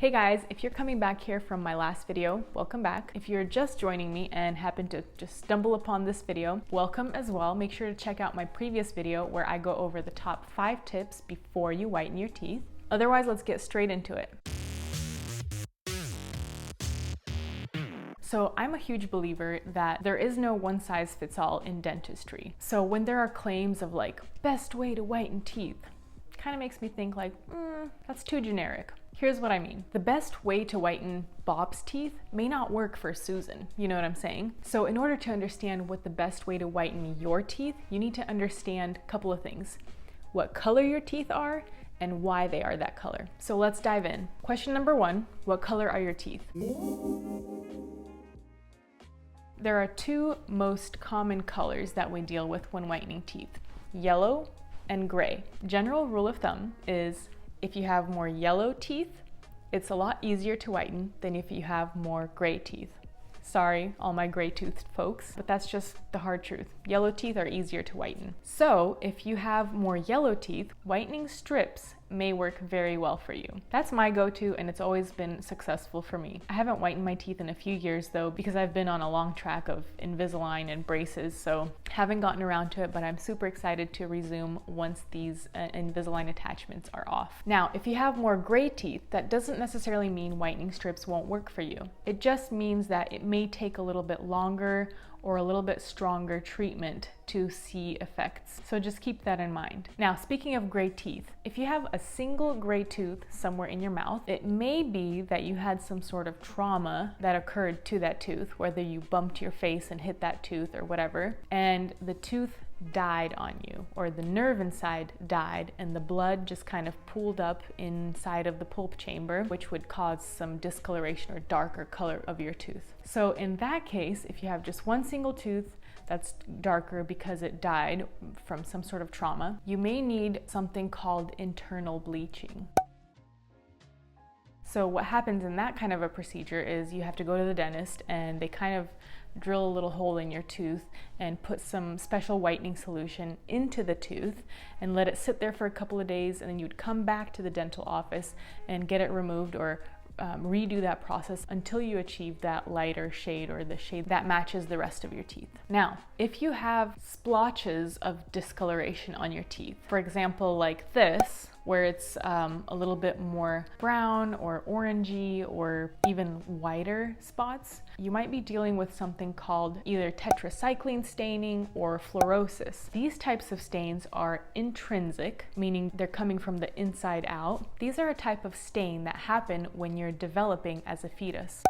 Hey guys, if you're coming back here from my last video, welcome back. If you're just joining me and happen to just stumble upon this video, welcome as well. Make sure to check out my previous video where I go over the top 5 tips before you whiten your teeth. Otherwise, let's get straight into it. So I'm a huge believer that there is no one size fits all in dentistry. So when there are claims of like, best way to whiten teeth, kind of makes me think like, that's too generic. Here's what I mean. The best way to whiten Bob's teeth may not work for Susan. You know what I'm saying? So in order to understand what the best way to whiten your teeth, you need to understand a couple of things. What color your teeth are and why they are that color. So let's dive in. Question number 1, what color are your teeth? There are 2 most common colors that we deal with when whitening teeth, yellow and gray. General rule of thumb is if you have more yellow teeth, it's a lot easier to whiten than if you have more gray teeth. Sorry, all my gray-toothed folks, but that's just the hard truth. Yellow teeth are easier to whiten. So if you have more yellow teeth, whitening strips may work very well for you. That's my go-to, and it's always been successful for me. I haven't whitened my teeth in a few years though, because I've been on a long track of Invisalign and braces, so haven't gotten around to it, but I'm super excited to resume once these Invisalign attachments are off. Now, if you have more gray teeth, that doesn't necessarily mean whitening strips won't work for you. It just means that it may take a little bit longer or a little bit stronger treatment to see effects. So just keep that in mind. Now, speaking of gray teeth, if you have a single gray tooth somewhere in your mouth, it may be that you had some sort of trauma that occurred to that tooth, whether you bumped your face and hit that tooth or whatever, and the tooth died on you, or the nerve inside died and the blood just kind of pooled up inside of the pulp chamber, which would cause some discoloration or darker color of your tooth. So in that case, if you have just one single tooth that's darker because it died from some sort of trauma, you may need something called internal bleaching. So what happens in that kind of a procedure is you have to go to the dentist and they kind of drill a little hole in your tooth and put some special whitening solution into the tooth and let it sit there for a couple of days, and then you'd come back to the dental office and get it removed or redo that process until you achieve that lighter shade or the shade that matches the rest of your teeth. Now, if you have splotches of discoloration on your teeth, for example, like this, where it's a little bit more brown or orangey or even whiter spots, you might be dealing with something called either Tetracycline staining or Fluorosis. These types of stains are intrinsic, meaning they're coming from the inside out. These are a type of stain that happen when you're developing as a fetus.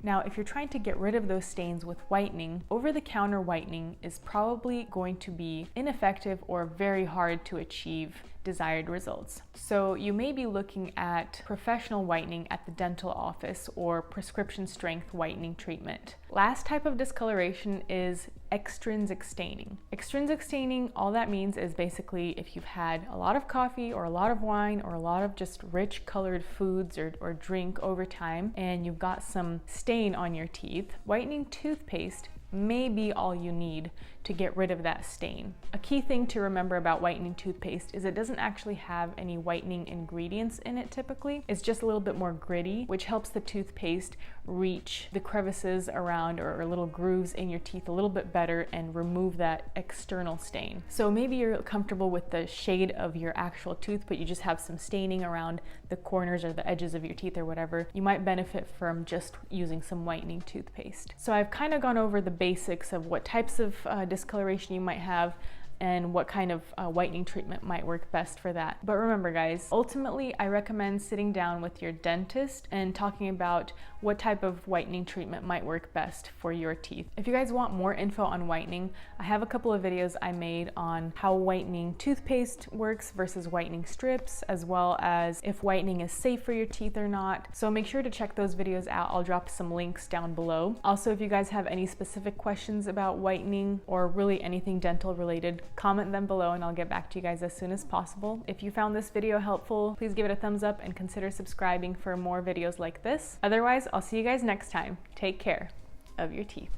Now, if you're trying to get rid of those stains with whitening, over-the-counter whitening is probably going to be ineffective or very hard to achieve desired results. So you may be looking at professional whitening at the dental office or prescription strength whitening treatment. Last type of discoloration is extrinsic staining. Extrinsic staining, all that means is basically if you've had a lot of coffee or a lot of wine or a lot of just rich colored foods or drink over time and you've got some stain on your teeth, whitening toothpaste may be all you need to get rid of that stain. A key thing to remember about whitening toothpaste is it doesn't actually have any whitening ingredients in it typically. It's just a little bit more gritty, which helps the toothpaste reach the crevices around or little grooves in your teeth a little bit better and remove that external stain. So maybe you're comfortable with the shade of your actual tooth, but you just have some staining around the corners or the edges of your teeth or whatever. You might benefit from just using some whitening toothpaste. So I've kind of gone over the basics of what types of discoloration you might have and what kind of whitening treatment might work best for that. But remember guys, ultimately I recommend sitting down with your dentist and talking about what type of whitening treatment might work best for your teeth. If you guys want more info on whitening, I have a couple of videos I made on how whitening toothpaste works versus whitening strips, as well as if whitening is safe for your teeth or not. So make sure to check those videos out. I'll drop some links down below. Also, if you guys have any specific questions about whitening or really anything dental related, comment them below and I'll get back to you guys as soon as possible. If you found this video helpful, please give it a thumbs up and consider subscribing for more videos like this. Otherwise, I'll see you guys next time. Take care of your teeth.